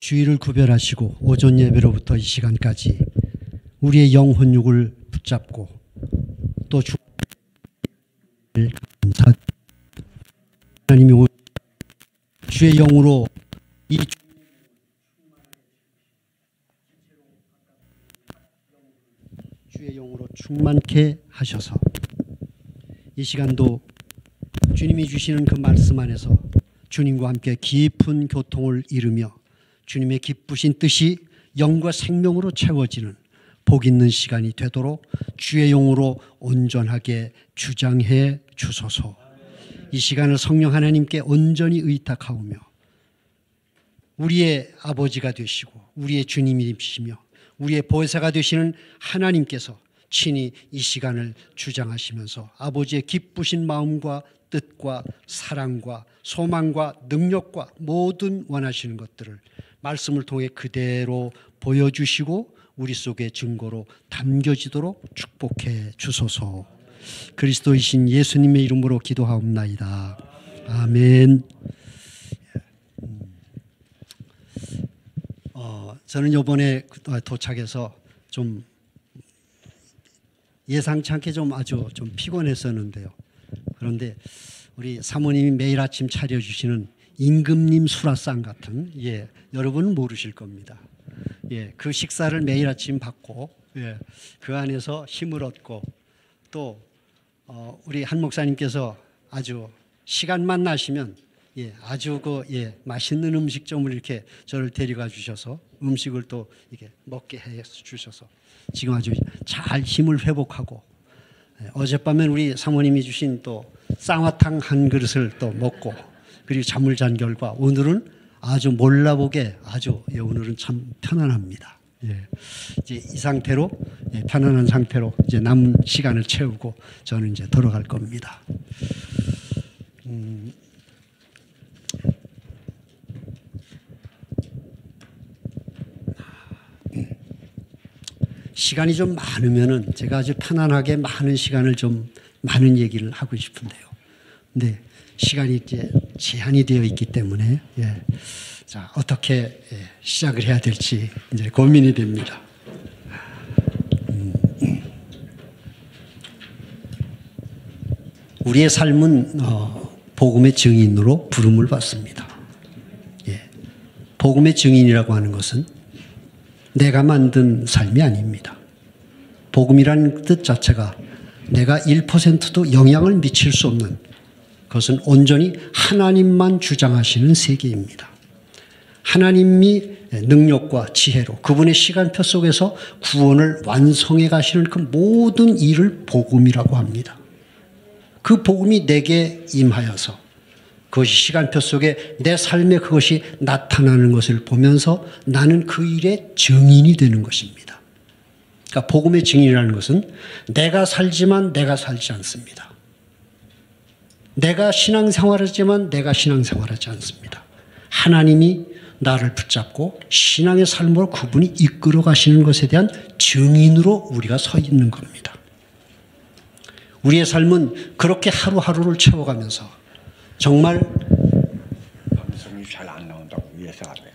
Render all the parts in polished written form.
주일을 구별하시고 오전 예배로부터 이 시간까지 우리의 영혼육을 붙잡고 또 주를 감사 하나님이 주의 영으로 이 주의 영으로 충만케 하셔서 이 시간도 주님이 주시는 그 말씀 안에서 주님과 함께 깊은 교통을 이루며 주님의 기쁘신 뜻이 영과 생명으로 채워지는 복 있는 시간이 되도록 주의 영으로 온전하게 주장해 주소서. 이 시간을 성령 하나님께 온전히 의탁하오며 우리의 아버지가 되시고 우리의 주님이시며 우리의 보혜사가 되시는 하나님께서 친히 이 시간을 주장하시면서 아버지의 기쁘신 마음과 뜻과 사랑과 소망과 능력과 모든 원하시는 것들을 말씀을 통해 그대로 보여주시고 우리 속의 증거로 담겨지도록 축복해 주소서. 그리스도이신 예수님의 이름으로 기도하옵나이다. 아멘. 저는 이번에 도착해서 좀 예상치 않게 아주 좀 피곤했었는데요. 그런데 우리 사모님이 매일 아침 차려주시는 임금님 수라상 같은, 여러분은 모르실 겁니다. 그 식사를 매일 아침 받고, 그 안에서 힘을 얻고, 또 우리 한 목사님께서 아주 시간만 나시면 아주 맛있는 음식점을 이렇게 저를 데려가 주셔서 음식을 또 이렇게 먹게 해 주셔서 지금 아주 잘 힘을 회복하고, 어젯밤엔 우리 사모님이 주신 또 쌍화탕 한 그릇을 또 먹고 그리고 잠을 잔 결과 오늘은 아주 몰라보게 아주 오늘은 참 편안합니다. 이제 이 상태로 편안한 상태로 이제 남은 시간을 채우고 저는 이제 돌아갈 겁니다. 시간이 좀 많으면은 제가 아주 편안하게 많은 시간을 좀 많은 얘기를 하고 싶은데요. 근데 시간이 이제 제한이 되어 있기 때문에 자, 어떻게 시작을 해야 될지 이제 고민이 됩니다. 우리의 삶은 복음의 증인으로 부름을 받습니다. 복음의 증인이라고 하는 것은 내가 만든 삶이 아닙니다. 복음이라는 뜻 자체가 내가 1%도 영향을 미칠 수 없는 그것은 온전히 하나님만 주장하시는 세계입니다. 하나님이 능력과 지혜로 그분의 시간표 속에서 구원을 완성해 가시는 그 모든 일을 복음이라고 합니다. 그 복음이 내게 임하여서 그것이 시간표 속에 내 삶에 그것이 나타나는 것을 보면서 나는 그 일의 증인이 되는 것입니다. 그러니까 복음의 증인이라는 것은 내가 살지만 내가 살지 않습니다. 내가 신앙생활하지만 내가 신앙생활하지 않습니다. 하나님이 나를 붙잡고 신앙의 삶으로 그분이 이끌어 가시는 것에 대한 증인으로 우리가 서 있는 겁니다. 우리의 삶은 그렇게 하루하루를 채워가면서 정말 방송이 잘 안 나온다고 위에서 하래요.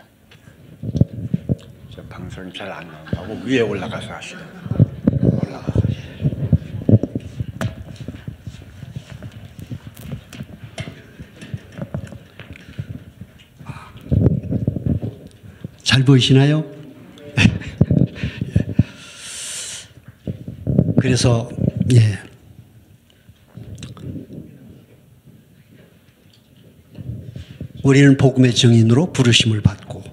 저 방송이 잘 안 나온다고 위에 올라가서 하시래. 올라가서 잘 보이시나요? 그래서 우리는 복음의 증인으로 부르심을 받고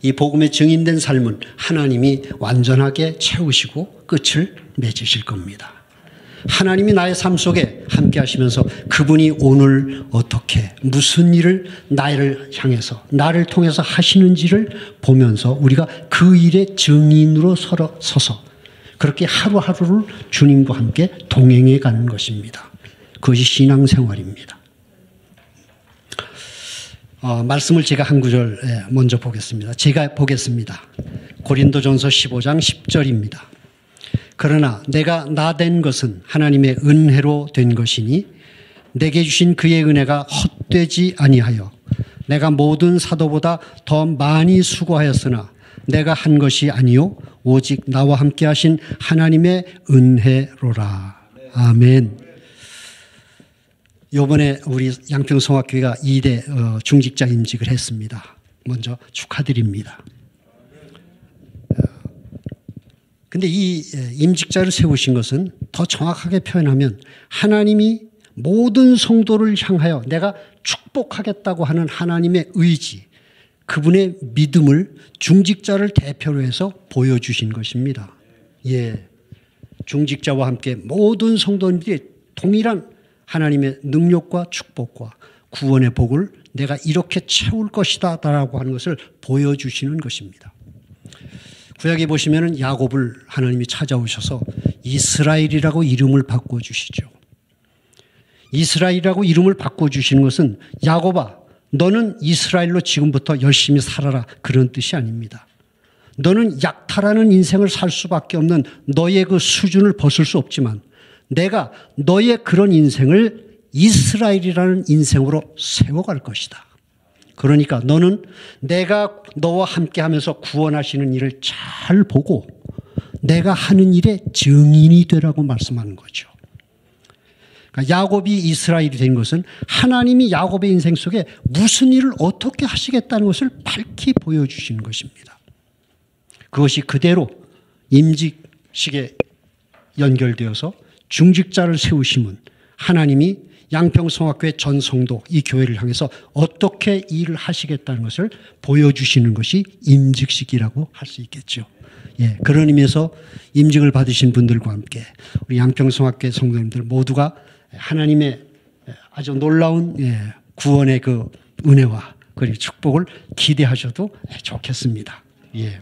이 복음의 증인된 삶은 하나님이 완전하게 채우시고 끝을 맺으실 겁니다. 하나님이 나의 삶 속에 함께 하시면서 그분이 오늘 어떻게 무슨 일을 나를 향해서 나를 통해서 하시는지를 보면서 우리가 그 일의 증인으로 서서 그렇게 하루하루를 주님과 함께 동행해 가는 것입니다. 그것이 신앙생활입니다. 말씀을 제가 한 구절 먼저 보겠습니다. 제가 보겠습니다. 고린도전서 15장 10절입니다. 그러나 내가 나 된 것은 하나님의 은혜로 된 것이니 내게 주신 그의 은혜가 헛되지 아니하여 내가 모든 사도보다 더 많이 수고하였으나 내가 한 것이 아니요 오직 나와 함께 하신 하나님의 은혜로라. 아멘. 이번에 우리 양평성악교회가 2대 중직자 임직을 했습니다. 먼저 축하드립니다. 근데 이 임직자를 세우신 것은 더 정확하게 표현하면 하나님이 모든 성도를 향하여 내가 축복하겠다고 하는 하나님의 의지, 그분의 믿음을 중직자를 대표로 해서 보여주신 것입니다. 예, 중직자와 함께 모든 성도들이 동일한 하나님의 능력과 축복과 구원의 복을 내가 이렇게 채울 것이다 라고 하는 것을 보여주시는 것입니다. 구약에 보시면 야곱을 하나님이 찾아오셔서 이스라엘이라고 이름을 바꿔주시죠. 이스라엘이라고 이름을 바꿔주시는 것은 야곱아 너는 이스라엘로 지금부터 열심히 살아라 그런 뜻이 아닙니다. 너는 약탈하는 인생을 살 수밖에 없는 너의 그 수준을 벗을 수 없지만 내가 너의 그런 인생을 이스라엘이라는 인생으로 세워갈 것이다. 그러니까 너는 내가 너와 함께 하면서 구원하시는 일을 잘 보고 내가 하는 일의 증인이 되라고 말씀하는 거죠. 그러니까 야곱이 이스라엘이 된 것은 하나님이 야곱의 인생 속에 무슨 일을 어떻게 하시겠다는 것을 밝히 보여주시는 것입니다. 그것이 그대로 임직식에 연결되어서 중직자를 세우심은 하나님이 양평성악교회 전 성도 이 교회를 향해서 어떻게 일을 하시겠다는 것을 보여주시는 것이 임직식이라고 할 수 있겠죠. 예, 그런 의미에서 임직을 받으신 분들과 함께 우리 양평성악교회 성도님들 모두가 하나님의 아주 놀라운 구원의 그 은혜와 그리고 축복을 기대하셔도 좋겠습니다. 예.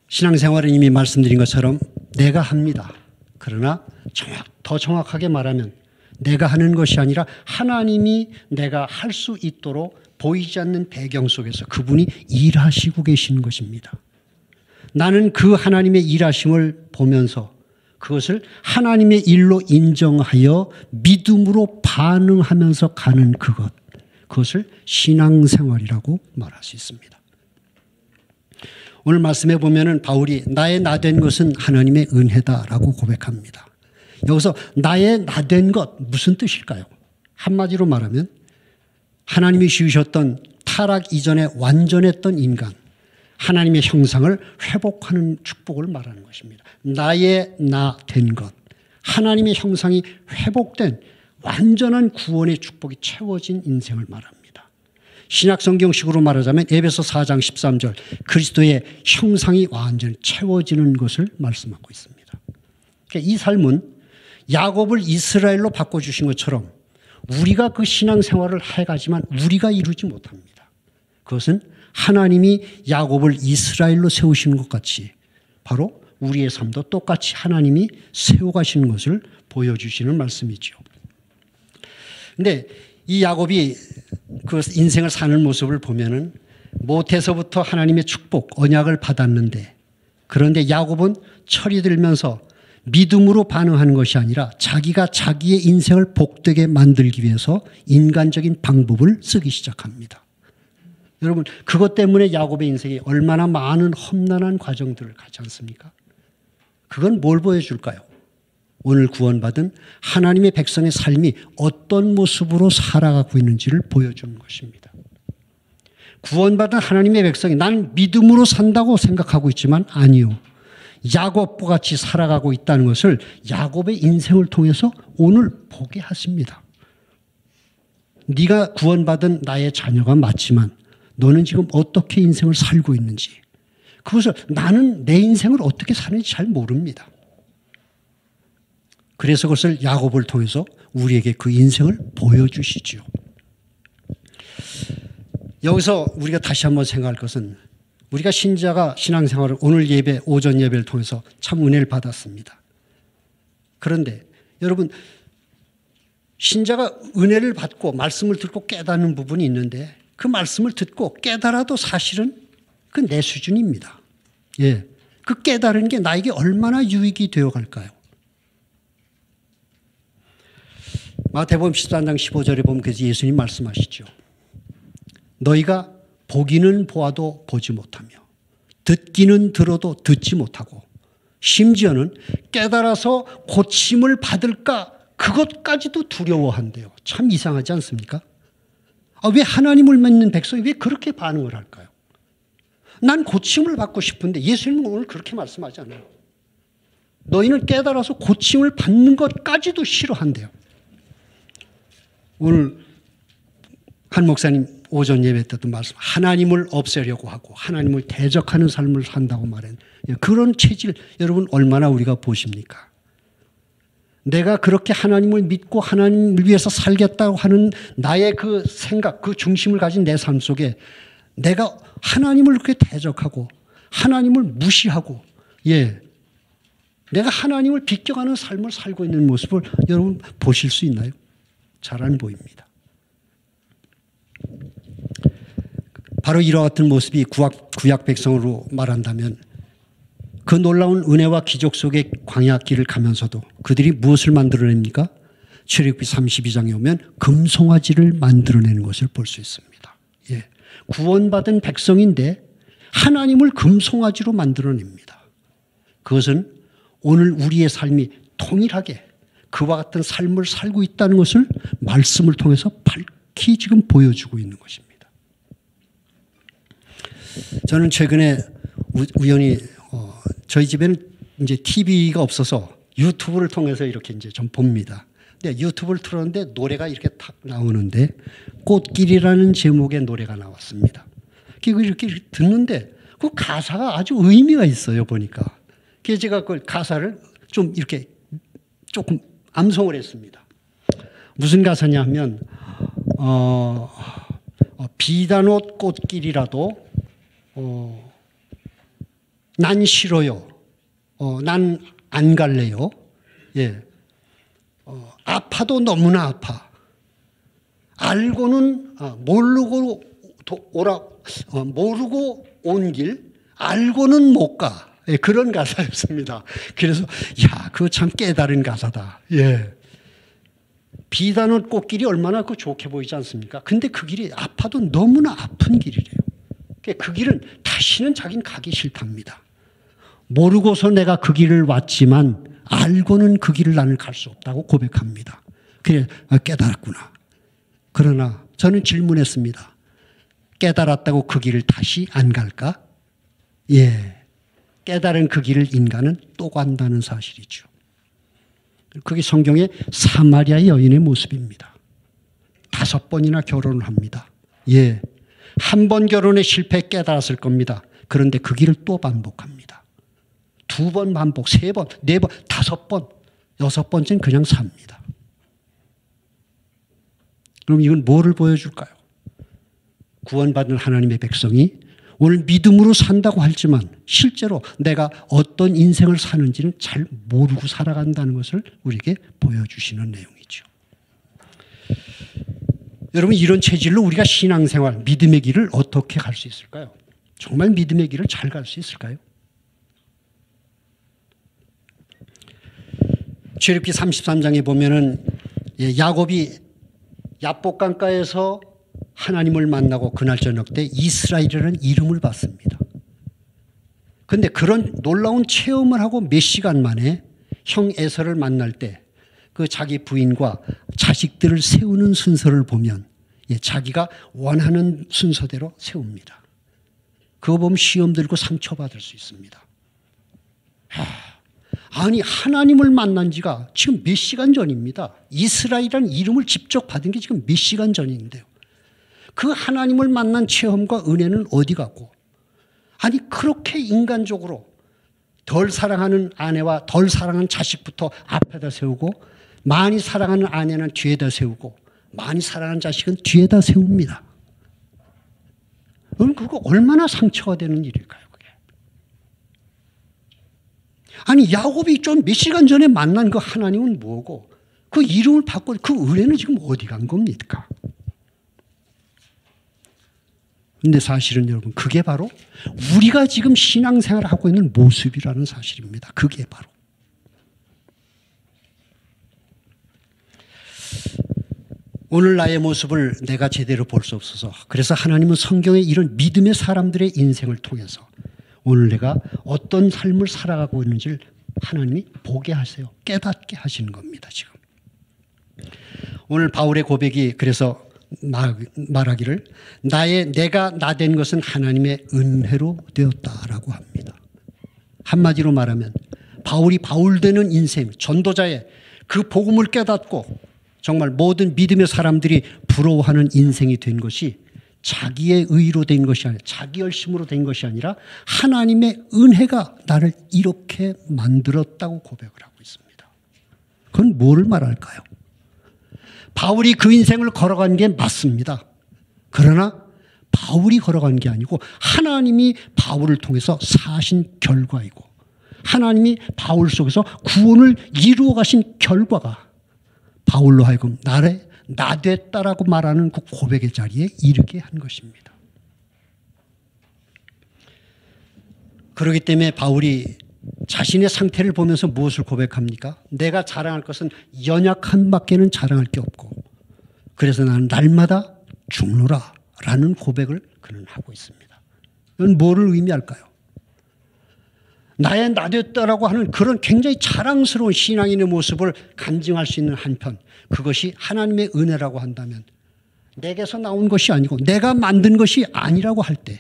신앙생활은 이미 말씀드린 것처럼 내가 합니다. 그러나 더 정확하게 말하면 내가 하는 것이 아니라 하나님이 내가 할 수 있도록 보이지 않는 배경 속에서 그분이 일하시고 계시는 것입니다. 나는 그 하나님의 일하심을 보면서 그것을 하나님의 일로 인정하여 믿음으로 반응하면서 가는 그것을 신앙생활이라고 말할 수 있습니다. 오늘 말씀해 보면은 바울이 나의 나된 것은 하나님의 은혜다라고 고백합니다. 여기서 나의 나된 것 무슨 뜻일까요? 한마디로 말하면 하나님이 지으셨던 타락 이전에 완전했던 인간, 하나님의 형상을 회복하는 축복을 말하는 것입니다. 나의 나 된 것, 하나님의 형상이 회복된 완전한 구원의 축복이 채워진 인생을 말합니다. 신약성경식으로 말하자면 에베소 4장 13절 그리스도의 형상이 완전히 채워지는 것을 말씀하고 있습니다. 그러니까 이 삶은 야곱을 이스라엘로 바꿔주신 것처럼 우리가 그 신앙생활을 해가지만 우리가 이루지 못합니다. 그것은 하나님이 야곱을 이스라엘로 세우시는 것 같이 바로 우리의 삶도 똑같이 하나님이 세워가시는 것을 보여주시는 말씀이죠. 그런데 이 야곱이 그 인생을 사는 모습을 보면은 모태서부터 하나님의 축복, 언약을 받았는데 그런데 야곱은 철이 들면서 믿음으로 반응하는 것이 아니라 자기가 자기의 인생을 복되게 만들기 위해서 인간적인 방법을 쓰기 시작합니다. 여러분 그것 때문에 야곱의 인생이 얼마나 많은 험난한 과정들을 갖지 않습니까? 그건 뭘 보여줄까요? 오늘 구원받은 하나님의 백성의 삶이 어떤 모습으로 살아가고 있는지를 보여주는 것입니다. 구원받은 하나님의 백성이 난 믿음으로 산다고 생각하고 있지만 아니요. 야곱과 같이 살아가고 있다는 것을 야곱의 인생을 통해서 오늘 보게 하십니다. 네가 구원받은 나의 자녀가 맞지만 너는 지금 어떻게 인생을 살고 있는지 그것을 나는 내 인생을 어떻게 사는지 잘 모릅니다. 그래서 그것을 야곱을 통해서 우리에게 그 인생을 보여주시죠. 여기서 우리가 다시 한번 생각할 것은 우리가 신자가 신앙생활을 오늘 예배, 오전 예배를 통해서 참 은혜를 받았습니다. 그런데 여러분 신자가 은혜를 받고 말씀을 듣고 깨닫는 부분이 있는데 그 말씀을 듣고 깨달아도 사실은 그 내 수준입니다. 예, 그 깨달은 게 나에게 얼마나 유익이 되어 갈까요? 마태복음 13장 15절에 보면 그래서 예수님 말씀하시죠. 너희가 보기는 보아도 보지 못하며 듣기는 들어도 듣지 못하고 심지어는 깨달아서 고침을 받을까 그것까지도 두려워한대요. 참 이상하지 않습니까? 왜 하나님을 믿는 백성이 왜 그렇게 반응을 할까요? 난 고침을 받고 싶은데 예수님은 오늘 그렇게 말씀하지 않아요. 너희는 깨달아서 고침을 받는 것까지도 싫어한대요. 오늘 한 목사님 오전 예배 때도 말씀, 하나님을 없애려고 하고 하나님을 대적하는 삶을 산다고 말했는데 그런 체질 여러분 얼마나 우리가 보십니까? 내가 그렇게 하나님을 믿고 하나님을 위해서 살겠다고 하는 나의 그 생각, 그 중심을 가진 내 삶 속에 내가 하나님을 그렇게 대적하고 하나님을 무시하고 내가 하나님을 비껴가는 삶을 살고 있는 모습을 여러분 보실 수 있나요? 잘 안 보입니다. 바로 이와 같은 모습이 구약 백성으로 말한다면 그 놀라운 은혜와 기적 속의 광야 길을 가면서도 그들이 무엇을 만들어냅니까? 출애굽기 32장에 오면 금송아지를 만들어내는 것을 볼 수 있습니다. 구원받은 백성인데 하나님을 금송아지로 만들어냅니다. 그것은 오늘 우리의 삶이 통일하게 그와 같은 삶을 살고 있다는 것을 말씀을 통해서 밝히 지금 보여주고 있는 것입니다. 저는 최근에 우연히 저희 집에는 이제 TV가 없어서 유튜브를 통해서 이렇게 이제 좀 봅니다. 근데 유튜브를 틀었는데 노래가 이렇게 탁 나오는데 꽃길이라는 제목의 노래가 나왔습니다. 이렇게 듣는데 그 가사가 아주 의미가 있어요 보니까. 그래서 제가 그 가사를 좀 이렇게 조금 암송을 했습니다. 무슨 가사냐 하면 비단옷 꽃길이라도 난 싫어요. 난 안 갈래요. 아파도 너무나 아파. 알고는 모르고 모르고 온 길 알고는 못 가. 그런 가사였습니다. 그래서 그거 참 깨달은 가사다. 비단옷 꽃길이 얼마나 그 좋게 보이지 않습니까? 근데 그 길이 아파도 너무나 아픈 길이래요. 그 길은 다시는 자기는 가기 싫답니다. 모르고서 내가 그 길을 왔지만 알고는 그 길을 나는 갈 수 없다고 고백합니다. 그래 깨달았구나. 그러나 저는 질문했습니다. 깨달았다고 그 길을 다시 안 갈까? 깨달은 그 길을 인간은 또 간다는 사실이죠. 그게 성경의 사마리아 여인의 모습입니다. 5번이나 결혼을 합니다. 한 번 결혼에 실패해 깨달았을 겁니다. 그런데 그 길을 또 반복합니다. 2번 반복, 3번, 4번, 5번, 6번째는 그냥 삽니다. 그럼 이건 뭐를 보여줄까요? 구원받은 하나님의 백성이 오늘 믿음으로 산다고 하지만 실제로 내가 어떤 인생을 사는지는 잘 모르고 살아간다는 것을 우리에게 보여주시는 내용이죠. 여러분 이런 체질로 우리가 신앙생활, 믿음의 길을 어떻게 갈 수 있을까요? 정말 믿음의 길을 잘 갈 수 있을까요? 출애굽기 33장에 보면은 야곱이 야복강가에서 하나님을 만나고 그날 저녁 때 이스라엘이라는 이름을 받습니다. 그런데 그런 놀라운 체험을 하고 몇 시간 만에 형 에서를 만날 때 그 자기 부인과 자식들을 세우는 순서를 보면 자기가 원하는 순서대로 세웁니다. 그거 보면 시험 들고 상처받을 수 있습니다. 아니 하나님을 만난 지가 지금 몇 시간 전입니다. 이스라엘이라는 이름을 직접 받은 게 지금 몇 시간 전인데요. 그 하나님을 만난 체험과 은혜는 어디 갔고 아니 그렇게 인간적으로 덜 사랑하는 아내와 덜 사랑하는 자식부터 앞에다 세우고 많이 사랑하는 아내는 뒤에다 세우고 많이 사랑하는 자식은 뒤에다 세웁니다. 그럼 그거 얼마나 상처가 되는 일일까요? 그게. 아니 야곱이 좀 몇 시간 전에 만난 그 하나님은 뭐고 그 이름을 바꿔 그 은혜는 지금 어디 간 겁니까? 그런데 사실은 여러분 그게 바로 우리가 지금 신앙생활을 하고 있는 모습이라는 사실입니다. 그게 바로. 오늘 나의 모습을 내가 제대로 볼 수 없어서 그래서 하나님은 성경에 이런 믿음의 사람들의 인생을 통해서 오늘 내가 어떤 삶을 살아가고 있는지를 하나님이 보게 하세요. 깨닫게 하시는 겁니다. 지금. 오늘 바울의 고백이 그래서 말하기를 내가 나 된 것은 하나님의 은혜로 되었다라고 합니다. 한마디로 말하면 바울이 바울 되는 인생, 전도자의 그 복음을 깨닫고 정말 모든 믿음의 사람들이 부러워하는 인생이 된 것이 자기의 의로 된 것이 아니라 자기 열심으로 된 것이 아니라 하나님의 은혜가 나를 이렇게 만들었다고 고백을 하고 있습니다. 그건 뭐를 말할까요? 바울이 그 인생을 걸어간 게 맞습니다. 그러나 바울이 걸어간 게 아니고 하나님이 바울을 통해서 사신 결과이고 하나님이 바울 속에서 구원을 이루어 가신 결과가 바울로 하여금 나 됐다라고 말하는 그 고백의 자리에 이르게 한 것입니다. 그렇기 때문에 바울이 자신의 상태를 보면서 무엇을 고백합니까? 내가 자랑할 것은 연약한 밖에는 자랑할 게 없고 그래서 나는 날마다 죽노라 라는 고백을 그는 하고 있습니다. 이건 뭐를 의미할까요? 나의 나 됐다라고 하는 그런 굉장히 자랑스러운 신앙인의 모습을 간증할 수 있는 한편 그것이 하나님의 은혜라고 한다면 내게서 나온 것이 아니고 내가 만든 것이 아니라고 할 때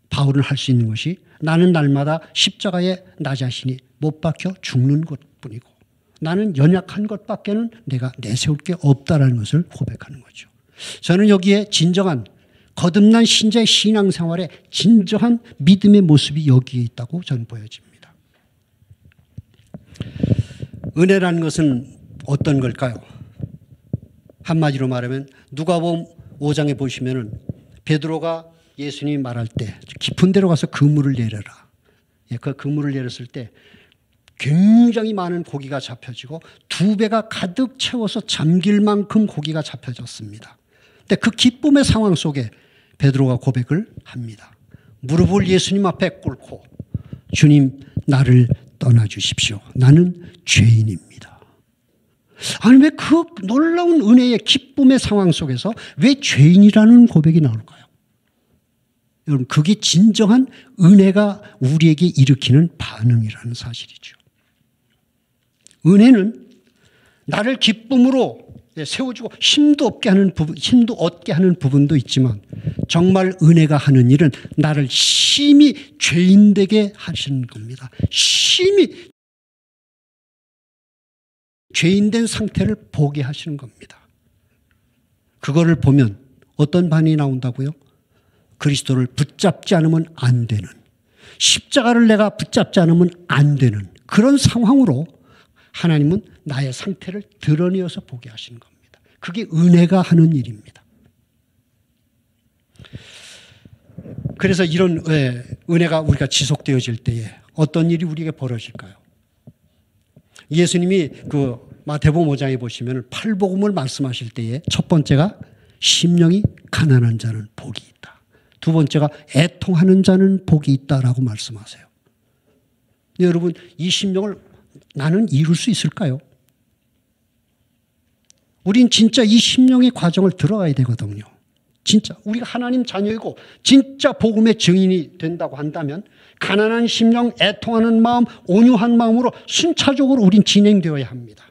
바울은 할 수 있는 것이 나는 날마다 십자가에 나 자신이 못 박혀 죽는 것뿐이고 나는 연약한 것밖에는 내가 내세울 게 없다라는 것을 고백하는 거죠. 저는 여기에 진정한 거듭난 신자의 신앙생활에 진정한 믿음의 모습이 여기에 있다고 저는 보여집니다. 은혜라는 것은 어떤 걸까요? 한마디로 말하면 누가복음 5장에 보시면은 베드로가 예수님이 말할 때 깊은 데로 가서 그물을 내려라. 그 그물을 내렸을 때 굉장히 많은 고기가 잡혀지고 2배가 가득 채워서 잠길 만큼 고기가 잡혀졌습니다. 근데 그 기쁨의 상황 속에 베드로가 고백을 합니다. 무릎을 예수님 앞에 꿇고 주님 나를 떠나주십시오. 나는 죄인입니다. 아니 왜 그 놀라운 은혜의 기쁨의 상황 속에서 왜 죄인이라는 고백이 나올까요? 여러분 그게 진정한 은혜가 우리에게 일으키는 반응이라는 사실이죠. 은혜는 나를 기쁨으로 세워주고 힘도 얻게 하는 부분도 있지만 정말 은혜가 하는 일은 나를 심히 죄인되게 하시는 겁니다. 심히 죄인된 상태를 보게 하시는 겁니다. 그거를 보면 어떤 반응이 나온다고요? 그리스도를 붙잡지 않으면 안 되는, 십자가를 내가 붙잡지 않으면 안 되는 그런 상황으로 하나님은 나의 상태를 드러내어서 보게 하시는 겁니다. 그게 은혜가 하는 일입니다. 그래서 이런 은혜가 우리가 지속되어질 때에 어떤 일이 우리에게 벌어질까요? 예수님이 그 마태복음 5장에 보시면 팔복음을 말씀하실 때에 첫 번째가 심령이 가난한 자는 복이 있다. 두 번째가 애통하는 자는 복이 있다라고 말씀하세요. 여러분 이 심령을 나는 이룰 수 있을까요? 우린 진짜 이 심령의 과정을 들어가야 되거든요. 진짜 우리가 하나님 자녀이고 진짜 복음의 증인이 된다고 한다면 가난한 심령, 애통하는 마음, 온유한 마음으로 순차적으로 우린 진행되어야 합니다.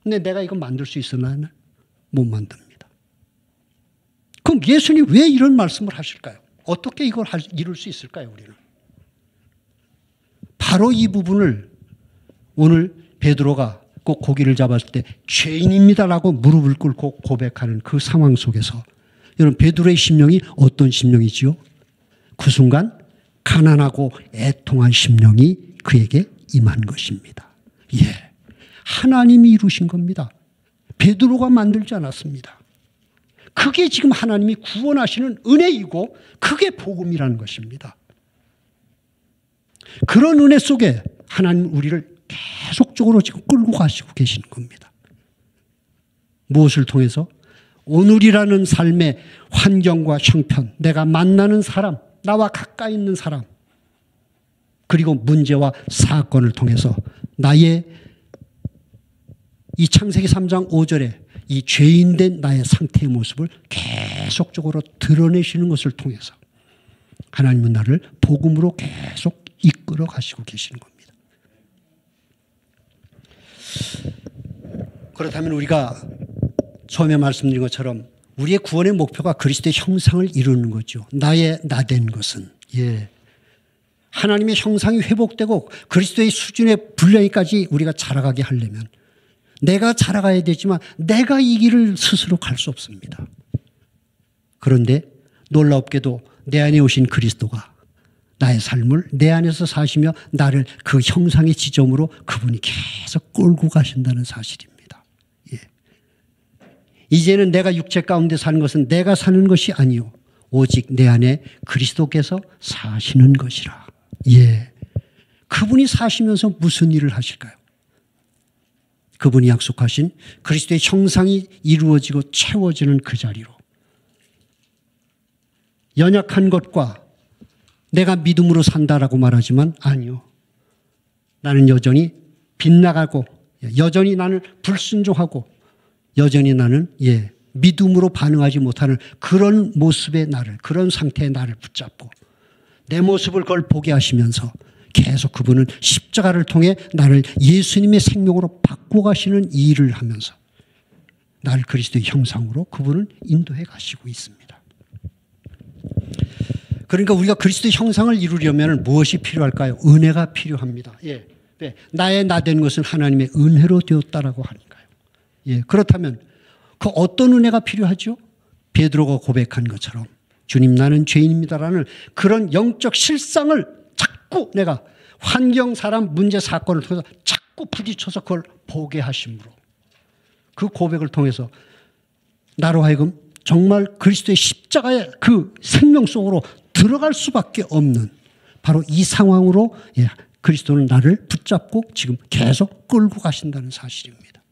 근데 내가 이거 만들 수 있으나 못 만듭니다. 그럼 예수님 왜 이런 말씀을 하실까요? 어떻게 이걸 이룰 수 있을까요? 우리는 바로 이 부분을 오늘 베드로가 꼭 고기를 잡았을 때 죄인입니다라고 무릎을 꿇고 고백하는 그 상황 속에서 여러분 베드로의 심령이 어떤 심령이지요? 그 순간 가난하고 애통한 심령이 그에게 임한 것입니다. 예, 하나님이 이루신 겁니다. 베드로가 만들지 않았습니다. 그게 지금 하나님이 구원하시는 은혜이고 그게 복음이라는 것입니다. 그런 은혜 속에 하나님 우리를 계속적으로 지금 끌고 가시고 계시는 겁니다. 무엇을 통해서? 오늘이라는 삶의 환경과 형편, 내가 만나는 사람, 나와 가까이 있는 사람, 그리고 문제와 사건을 통해서 나의 이 창세기 3장 5절에 이 죄인된 나의 상태의 모습을 계속적으로 드러내시는 것을 통해서 하나님은 나를 복음으로 계속 이끌어 가시고 계시는 겁니다. 그렇다면 우리가 처음에 말씀드린 것처럼 우리의 구원의 목표가 그리스도의 형상을 이루는 거죠. 나의 나된 것은 하나님의 형상이 회복되고 그리스도의 수준의 분량까지 우리가 자라가게 하려면 내가 자라가야 되지만 내가 이 길을 스스로 갈 수 없습니다. 그런데 놀랍게도 내 안에 오신 그리스도가 나의 삶을 내 안에서 사시며 나를 그 형상의 지점으로 그분이 계속 끌고 가신다는 사실입니다. 이제는 내가 육체 가운데 사는 것은 내가 사는 것이 아니요 오직 내 안에 그리스도께서 사시는 것이라. 그분이 사시면서 무슨 일을 하실까요? 그분이 약속하신 그리스도의 형상이 이루어지고 채워지는 그 자리로 연약한 것과 내가 믿음으로 산다라고 말하지만 아니요. 나는 여전히 빗나가고 여전히 나는 불순종하고 여전히 나는 믿음으로 반응하지 못하는 그런 모습의 나를, 그런 상태의 나를 붙잡고 내 모습을 그걸 보게 하시면서 계속 그분은 십자가를 통해 나를 예수님의 생명으로 바꿔가시는 이 일을 하면서 나를 그리스도의 형상으로 그분은 인도해 가시고 있습니다. 그러니까 우리가 그리스도의 형상을 이루려면 무엇이 필요할까요? 은혜가 필요합니다. 나의 나된 것은 하나님의 은혜로 되었다라고 하니까요. 그렇다면 그 어떤 은혜가 필요하죠? 베드로가 고백한 것처럼 주님 나는 죄인입니다라는 그런 영적 실상을 자꾸 내가 환경, 사람, 문제, 사건을 통해서 자꾸 부딪혀서 그걸 보게 하심으로 그 고백을 통해서 나로 하여금 정말 그리스도의 십자가의 그 생명 속으로 들어갈 수밖에 없는 바로 이 상황으로 그리스도는 나를 붙잡고 지금 계속 끌고 가신다는 사실입니다.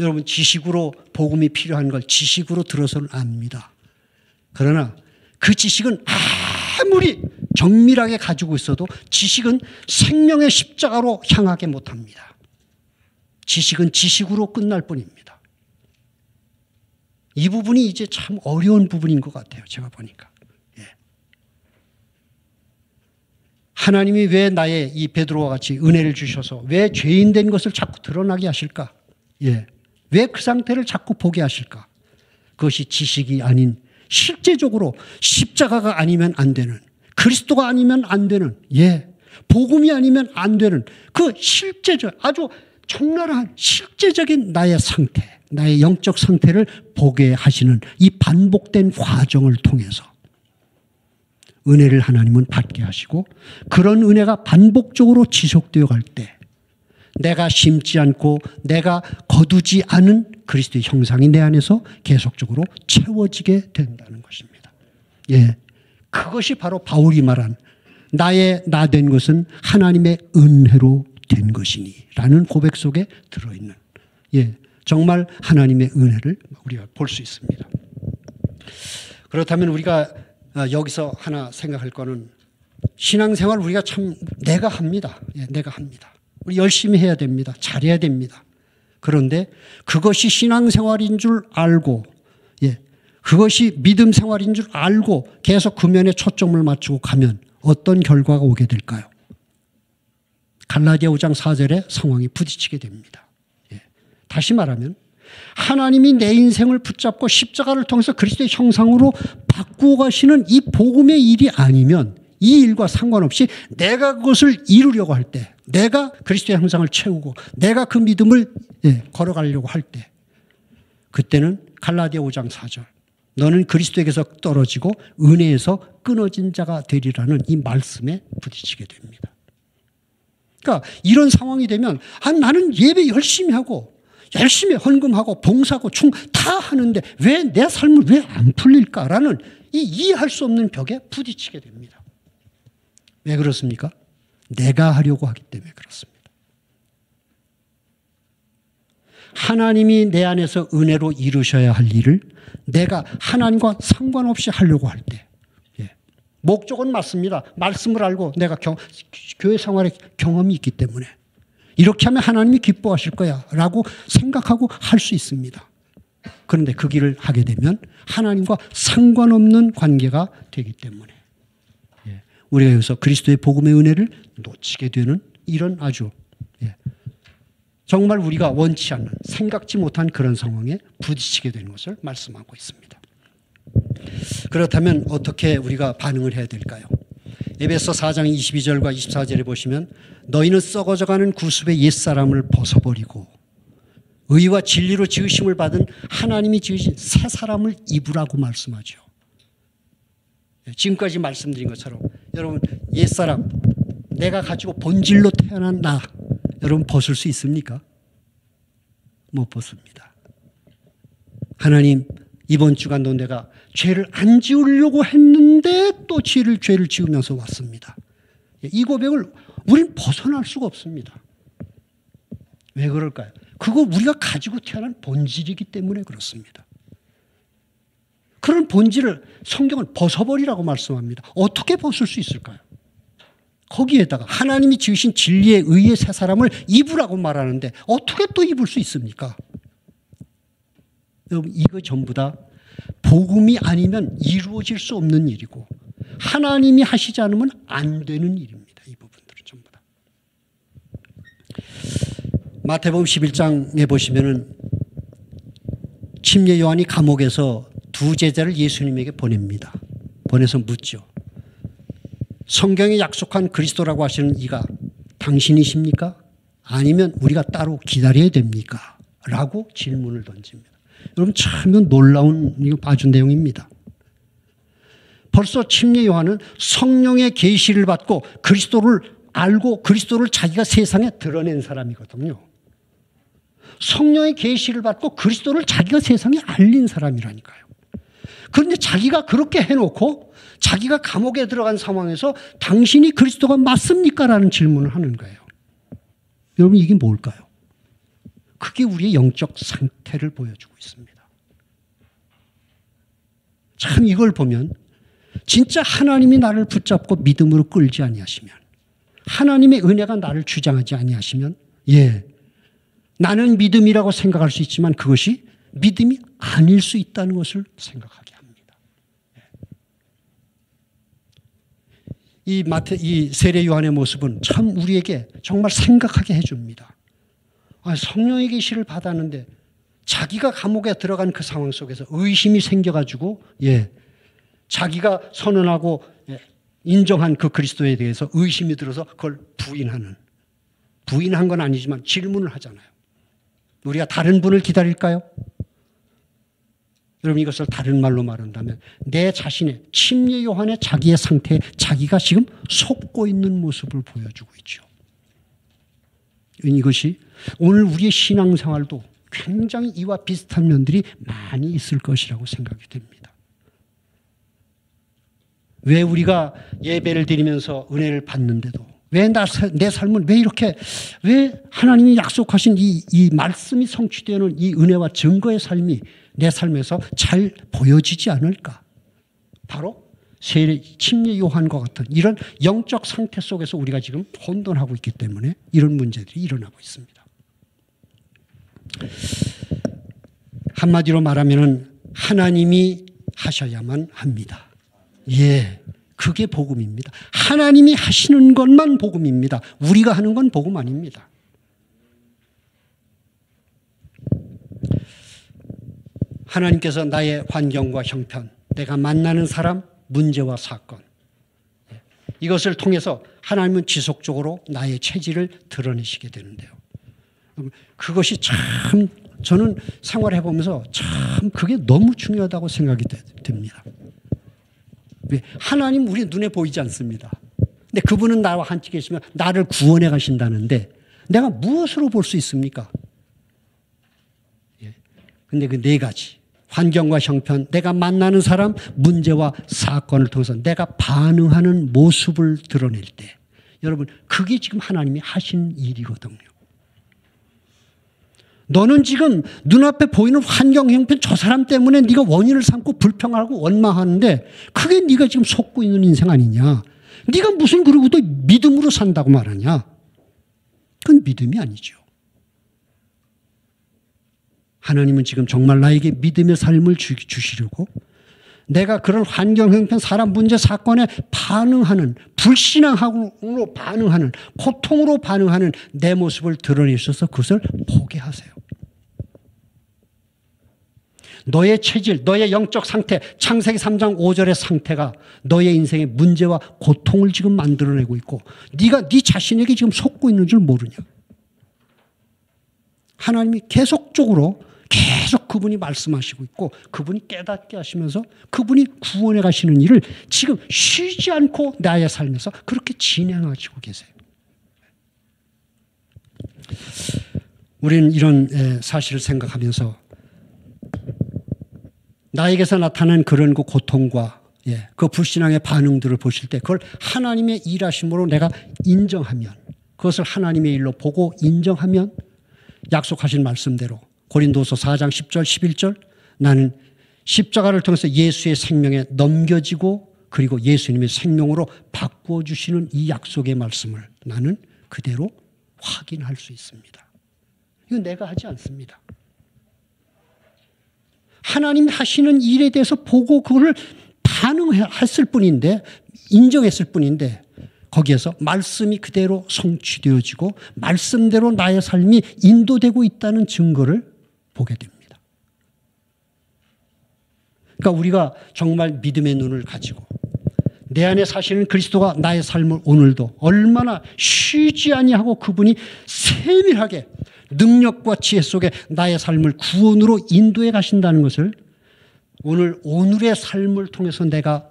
여러분 지식으로 복음이 필요한 걸 지식으로 들어서는 압니다. 그러나 그 지식은 아무리 정밀하게 가지고 있어도 지식은 생명의 십자가로 향하게 못합니다. 지식은 지식으로 끝날 뿐입니다. 이 부분이 이제 참 어려운 부분인 것 같아요. 제가 보니까. 하나님이 왜 나의 이 베드로와 같이 은혜를 주셔서 왜 죄인 된 것을 자꾸 드러나게 하실까? 왜 그 상태를 자꾸 보게 하실까? 그것이 지식이 아닌 실제적으로 십자가가 아니면 안 되는 그리스도가 아니면 안 되는 복음이 아니면 안 되는 그 실제적 아주 적나라한 실제적인 나의 상태 나의 영적 상태를 보게 하시는 이 반복된 과정을 통해서 은혜를 하나님은 받게 하시고 그런 은혜가 반복적으로 지속되어 갈 때 내가 심지 않고 내가 거두지 않은 그리스도의 형상이 내 안에서 계속적으로 채워지게 된다는 것입니다. 그것이 바로 바울이 말한 나의 나 된 것은 하나님의 은혜로 된 것이니 라는 고백 속에 들어있는 정말 하나님의 은혜를 우리가 볼 수 있습니다. 그렇다면 우리가 여기서 하나 생각할 거는 신앙생활 우리가 참 내가 합니다. 내가 합니다. 우리 열심히 해야 됩니다. 잘해야 됩니다. 그런데 그것이 신앙생활인 줄 알고 그것이 믿음 생활인 줄 알고 계속 그 면에 초점을 맞추고 가면 어떤 결과가 오게 될까요? 갈라디아 5장 4절에 상황이 부딪히게 됩니다. 다시 말하면 하나님이 내 인생을 붙잡고 십자가를 통해서 그리스도의 형상으로 바꾸어 가시는 이 복음의 일이 아니면 이 일과 상관없이 내가 그것을 이루려고 할 때 내가 그리스도의 형상을 채우고 내가 그 믿음을 걸어가려고 할 때 그때는 갈라디아 5장 4절 너는 그리스도에게서 떨어지고 은혜에서 끊어진 자가 되리라는 이 말씀에 부딪히게 됩니다. 그러니까 이런 상황이 되면 나는 예배 열심히 하고 열심히 헌금하고 봉사하고 충 다 하는데 왜 내 삶을 왜 안 풀릴까라는 이 이해할 수 없는 벽에 부딪히게 됩니다. 왜 그렇습니까? 내가 하려고 하기 때문에 그렇습니다. 하나님이 내 안에서 은혜로 이루셔야 할 일을 내가 하나님과 상관없이 하려고 할 때 목적은 맞습니다. 말씀을 알고 내가 교회 생활에 경험이 있기 때문에 이렇게 하면 하나님이 기뻐하실 거야 라고 생각하고 할 수 있습니다. 그런데 그 길을 하게 되면 하나님과 상관없는 관계가 되기 때문에 우리가 여기서 그리스도의 복음의 은혜를 놓치게 되는 이런 아주 정말 우리가 원치 않는 생각지 못한 그런 상황에 부딪히게 되는 것을 말씀하고 있습니다. 그렇다면 어떻게 우리가 반응을 해야 될까요? 에베소 4장 22절과 24절에 보시면 너희는 썩어져가는 구습의 옛사람을 벗어버리고 의와 진리로 지으심을 받은 하나님이 지으신 새 사람을 입으라고 말씀하죠. 지금까지 말씀드린 것처럼 여러분 옛사람 내가 가지고 본질로 태어난 나 여러분 벗을 수 있습니까? 못 벗습니다. 하나님 이번 주간도 내가 죄를 안 지으려고 했는데 또 죄를 지으면서 왔습니다. 이 고백을 우리는 벗어날 수가 없습니다. 왜 그럴까요? 그거 우리가 가지고 태어난 본질이기 때문에 그렇습니다. 그런 본질을 성경은 벗어버리라고 말씀합니다. 어떻게 벗을 수 있을까요? 거기에다가 하나님이 지으신 진리의 의의 새 사람을 입으라고 말하는데 어떻게 또 입을 수 있습니까? 여러분 이거 전부 다 복음이 아니면 이루어질 수 없는 일이고 하나님이 하시지 않으면 안 되는 일입니다. 이 부분들은 전부 다. 마태복음 11장에 보시면은 침례 요한이 감옥에서 두 제자를 예수님에게 보냅니다. 보내서 묻죠. 성경에 약속한 그리스도라고 하시는 이가 당신이십니까? 아니면 우리가 따로 기다려야 됩니까? 라고 질문을 던집니다. 여러분 참 놀라운 아주 내용입니다. 벌써 침례 요한은 성령의 계시를 받고 그리스도를 알고 그리스도를 자기가 세상에 드러낸 사람이거든요. 성령의 계시를 받고 그리스도를 자기가 세상에 알린 사람이라니까요. 그런데 자기가 그렇게 해놓고 자기가 감옥에 들어간 상황에서 당신이 그리스도가 맞습니까? 라는 질문을 하는 거예요. 여러분 이게 뭘까요? 그게 우리의 영적 상태를 보여주고 있습니다. 참 이걸 보면 진짜 하나님이 나를 붙잡고 믿음으로 끌지 아니하시면 하나님의 은혜가 나를 주장하지 아니하시면 나는 믿음이라고 생각할 수 있지만 그것이 믿음이 아닐 수 있다는 것을 생각하게 합니다. 이 세례 요한의 모습은 참 우리에게 정말 생각하게 해줍니다. 성령의 계시를 받았는데 자기가 감옥에 들어간 그 상황 속에서 의심이 생겨가지고 자기가 선언하고 인정한 그 그리스도에 대해서 의심이 들어서 그걸 부인한 건 아니지만 질문을 하잖아요. 우리가 다른 분을 기다릴까요? 여러분 이것을 다른 말로 말한다면 내 자신의 침례 요한의 자기의 상태에 자기가 지금 속고 있는 모습을 보여주고 있죠. 이것이 오늘 우리의 신앙생활도 굉장히 이와 비슷한 면들이 많이 있을 것이라고 생각이 됩니다. 왜 우리가 예배를 드리면서 은혜를 받는데도 왜 내 삶은 왜 하나님이 약속하신 이 말씀이 성취되는 이 은혜와 증거의 삶이 내 삶에서 잘 보여지지 않을까? 바로 침례 요한과 같은 이런 영적 상태 속에서 우리가 지금 혼돈하고 있기 때문에 이런 문제들이 일어나고 있습니다. 한마디로 말하면 하나님이 하셔야만 합니다. 그게 복음입니다. 하나님이 하시는 것만 복음입니다. 우리가 하는 건 복음 아닙니다. 하나님께서 나의 환경과 형편, 내가 만나는 사람, 문제와 사건 이것을 통해서 하나님은 지속적으로 나의 체질을 드러내시게 되는데요. 그것이 참 저는 생활해 보면서 참 그게 너무 중요하다고 생각이 됩니다. 하나님 우리 눈에 보이지 않습니다. 근데 그분은 나와 함께 계시면 나를 구원해 가신다는데 내가 무엇으로 볼 수 있습니까? 근데 그 네 가지 환경과 형편, 내가 만나는 사람, 문제와 사건을 통해서 내가 반응하는 모습을 드러낼 때 여러분 그게 지금 하나님이 하신 일이거든요. 너는 지금 눈앞에 보이는 환경, 형편 저 사람 때문에 네가 원인을 삼고 불평하고 원망하는데 그게 네가 지금 속고 있는 인생 아니냐. 네가 무슨 그러고 또 믿음으로 산다고 말하냐. 그건 믿음이 아니죠. 하나님은 지금 정말 나에게 믿음의 삶을 주시려고 내가 그런 환경, 형편, 사람, 문제, 사건에 반응하는, 불신앙으로 반응하는, 고통으로 반응하는 내 모습을 드러내셔서 그것을 보게 하세요. 너의 체질, 너의 영적 상태, 창세기 3장 5절의 상태가 너의 인생의 문제와 고통을 지금 만들어내고 있고 네가 네 자신에게 지금 속고 있는 줄 모르냐. 하나님이 계속 그분이 말씀하시고 있고 그분이 깨닫게 하시면서 그분이 구원해 가시는 일을 지금 쉬지 않고 나의 삶에서 그렇게 진행하시고 계세요. 우리는 이런 사실을 생각하면서 나에게서 나타난 그런 그 고통과 그 불신앙의 반응들을 보실 때 그걸 하나님의 일하심으로 내가 인정하면 그것을 하나님의 일로 보고 인정하면 약속하신 말씀대로 고린도서 4장 10절 11절 나는 십자가를 통해서 예수의 생명에 넘겨지고 그리고 예수님의 생명으로 바꾸어 주시는 이 약속의 말씀을 나는 그대로 확인할 수 있습니다. 이건 내가 하지 않습니다. 하나님 하시는 일에 대해서 보고 그거를 반응했을 뿐인데 인정했을 뿐인데 거기에서 말씀이 그대로 성취되어지고 말씀대로 나의 삶이 인도되고 있다는 증거를 보게 됩니다. 그러니까 우리가 정말 믿음의 눈을 가지고 내 안에 사시는 그리스도가 나의 삶을 오늘도 얼마나 쉬지 아니하고 그분이 세밀하게 능력과 지혜 속에 나의 삶을 구원으로 인도해 가신다는 것을 오늘의 삶을 통해서 내가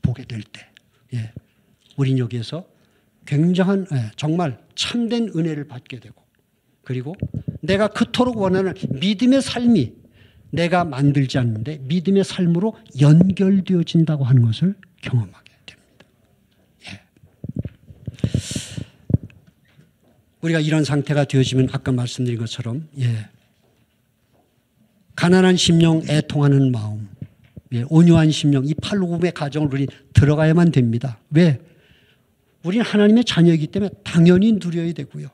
보게 될 때 우린 여기에서 굉장한 정말 참된 은혜를 받게 되고 그리고 내가 그토록 원하는 믿음의 삶이 내가 만들지 않는데 믿음의 삶으로 연결되어진다고 하는 것을 경험하게 됩니다. 우리가 이런 상태가 되어지면 아까 말씀드린 것처럼 가난한 심령, 애통하는 마음, 온유한 심령, 이 팔복음의 가정을 우리 들어가야만 됩니다. 왜? 우리는 하나님의 자녀이기 때문에 당연히 누려야 되고요.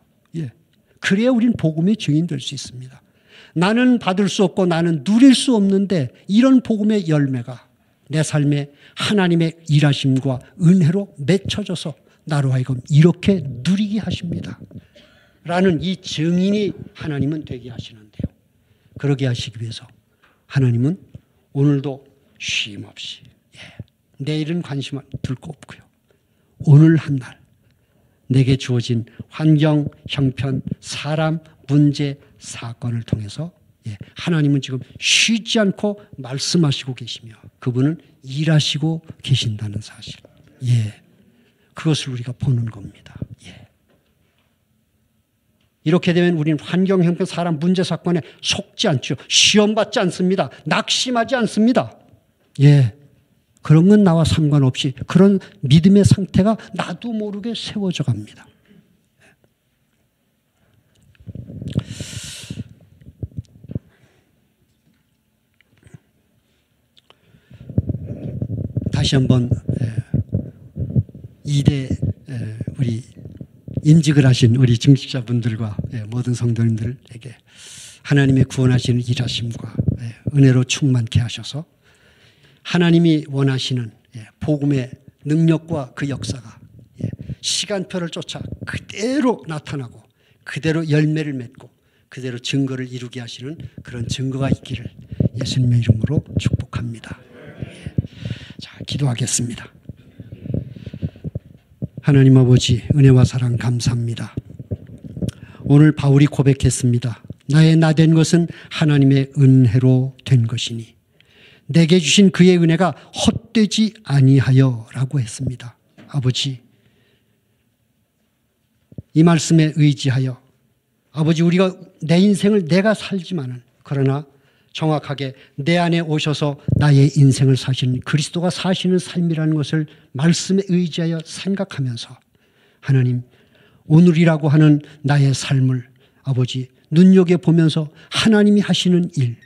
그래야 우리는 복음의 증인 될 수 있습니다. 나는 받을 수 없고 나는 누릴 수 없는데 이런 복음의 열매가 내 삶에 하나님의 일하심과 은혜로 맺혀져서 나로 하여금 이렇게 누리게 하십니다. 라는 이 증인이 하나님은 되게 하시는데요. 그러게 하시기 위해서 하나님은 오늘도 쉼 없이 내일은 관심을 둘 거 없고요. 오늘 한 날 내게 주어진 환경, 형편, 사람, 문제, 사건을 통해서 하나님은 지금 쉬지 않고 말씀하시고 계시며 그분은 일하시고 계신다는 사실. 그것을 우리가 보는 겁니다. 이렇게 되면 우리는 환경, 형편, 사람, 문제, 사건에 속지 않죠. 시험받지 않습니다. 낙심하지 않습니다. 그런 건 나와 상관없이 그런 믿음의 상태가 나도 모르게 세워져 갑니다. 다시 한번 2대 우리 임직을 하신 우리 증직자분들과 모든 성도님들에게 하나님의 구원하시는 일하심과 은혜로 충만케 하셔서 하나님이 원하시는 복음의 능력과 그 역사가 시간표를 쫓아 그대로 나타나고 그대로 열매를 맺고 그대로 증거를 이루게 하시는 그런 증거가 있기를 예수님의 이름으로 축복합니다. 자, 기도하겠습니다. 하나님 아버지 은혜와 사랑 감사합니다. 오늘 바울이 고백했습니다. 나의 나된 것은 하나님의 은혜로 된 것이니 내게 주신 그의 은혜가 헛되지 아니하여라고 했습니다. 아버지 이 말씀에 의지하여 아버지 우리가 내 인생을 내가 살지만은 그러나 정확하게 내 안에 오셔서 나의 인생을 사시는 그리스도가 사시는 삶이라는 것을 말씀에 의지하여 생각하면서 하나님 오늘이라고 하는 나의 삶을 아버지 눈여겨보면서 하나님이 하시는 일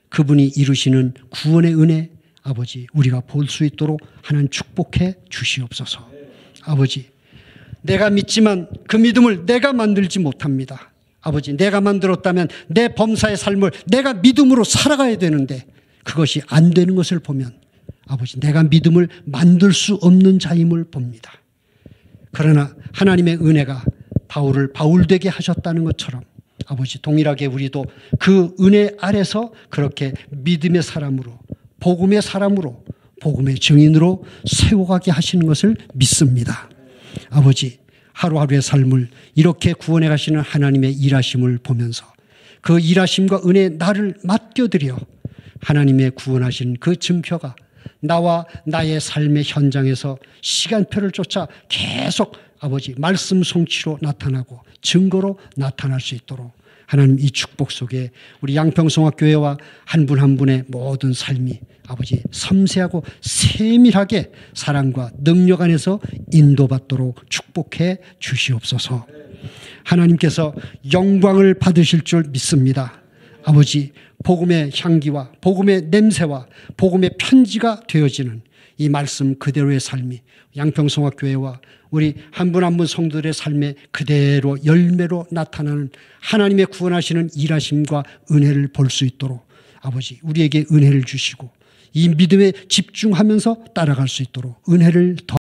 그분이 이루시는 구원의 은혜 아버지 우리가 볼 수 있도록 하나님 축복해 주시옵소서. 아버지 내가 믿지만 그 믿음을 내가 만들지 못합니다. 아버지, 내가 만들었다면 내 범사의 삶을 내가 믿음으로 살아가야 되는데 그것이 안 되는 것을 보면 아버지, 내가 믿음을 만들 수 없는 자임을 봅니다. 그러나 하나님의 은혜가 바울을 바울되게 하셨다는 것처럼 아버지, 동일하게 우리도 그 은혜 아래서 그렇게 믿음의 사람으로, 복음의 사람으로, 복음의 증인으로 세워가게 하시는 것을 믿습니다. 아버지, 하루하루의 삶을 이렇게 구원해 가시는 하나님의 일하심을 보면서 그 일하심과 은혜에 나를 맡겨드려 하나님의 구원하신 그 증표가 나와 나의 삶의 현장에서 시간표를 쫓아 계속 아버지 말씀 성취로 나타나고 증거로 나타날 수 있도록 하나님 이 축복 속에 우리 양평성화교회와 한 분 한 분의 모든 삶이 아버지 섬세하고 세밀하게 사랑과 능력 안에서 인도받도록 축복해 주시옵소서. 하나님께서 영광을 받으실 줄 믿습니다. 아버지, 복음의 향기와 복음의 냄새와 복음의 편지가 되어지는 이 말씀 그대로의 삶이 양평성화교회와 우리 한 분 한 분 성도들의 삶에 그대로 열매로 나타나는 하나님의 구원하시는 일하심과 은혜를 볼 수 있도록 아버지, 우리에게 은혜를 주시고 이 믿음에 집중하면서 따라갈 수 있도록 은혜를 더